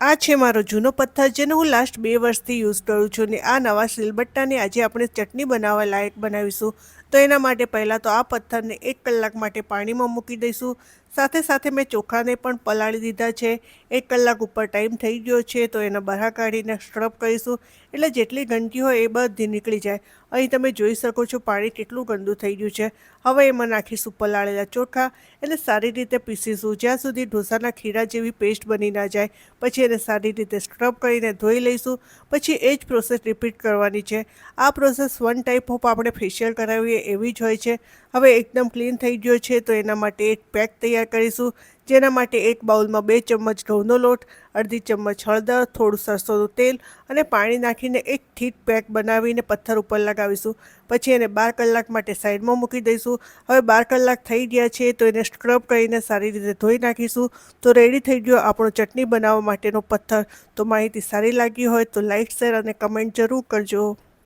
આ છે મારો જૂનો પથ્થર જેને હું લાસ્ટ 2 વર્ષથી યુઝ કરું છું ને આ નવા સિલબટ્ટાની આજે આપણે ચટણી બનાવવા લાયક બનાવીશું. તો એના માટે પહેલાં તો આ પથ્થરને 1 કલાક માટે પાણીમાં મૂકી દઈશું. સાથે સાથે મેં ચોખાને પણ પલાળી દીધા છે. 1 કલાક ઉપર ટાઈમ થઈ ગયો છે તો એને બહાર કાઢીને સ્ક્રબ કરીશું. એટલે જેટલી ગંદકી હોય એ બધી નીકળી જાય. અહીં તમે જોઈ શકો છો પાણી કેટલું ગંદુ થઈ ગયું છે. હવે એમાં નાખીશું પલાળેલા ચોખા. એને સારી રીતે પીસીશું જ્યાં સુધી ઢોસાના ખીરા જેવી પેસ્ટ બની ના જાય. પછી એને સારી રીતે સ્ક્રબ કરીને ધોઈ લઈશું. પછી એ જ પ્રોસેસ રિપીટ કરવાની છે. આ પ્રોસેસ વન ટાઈપ ઓફ આપણે ફેશિયલ કરાવીએ એવી જ હોય છે. હવે એકદમ ક્લીન થઈ ગયો છે તો એના માટે એક પેક તૈયાર કરીશું. જેના માટે એક બાઉલમાં 2 ચમચ ઘઉંનો લોટ, અડધી ચમચ હળદર, થોડું સરસોનું તેલ અને પાણી નાખીને એક થીક પેક બનાવીને પથ્થર ઉપર લગાવીશું. પછી એને 12 કલાક માટે સાઈડમાં મૂકી દઈશું. હવે 12 કલાક થઈ ગયા છે તો એને સ્ક્રબ કરીને સારી રીતે ધોઈ નાખીશું. તો રેડી થઈ ગયો આપણો ચટણી બનાવવા માટેનો પથ્થર. તો માહિતી સારી લાગી હોય તો લાઈક, શેર અને કમેન્ટ જરૂર કરજો.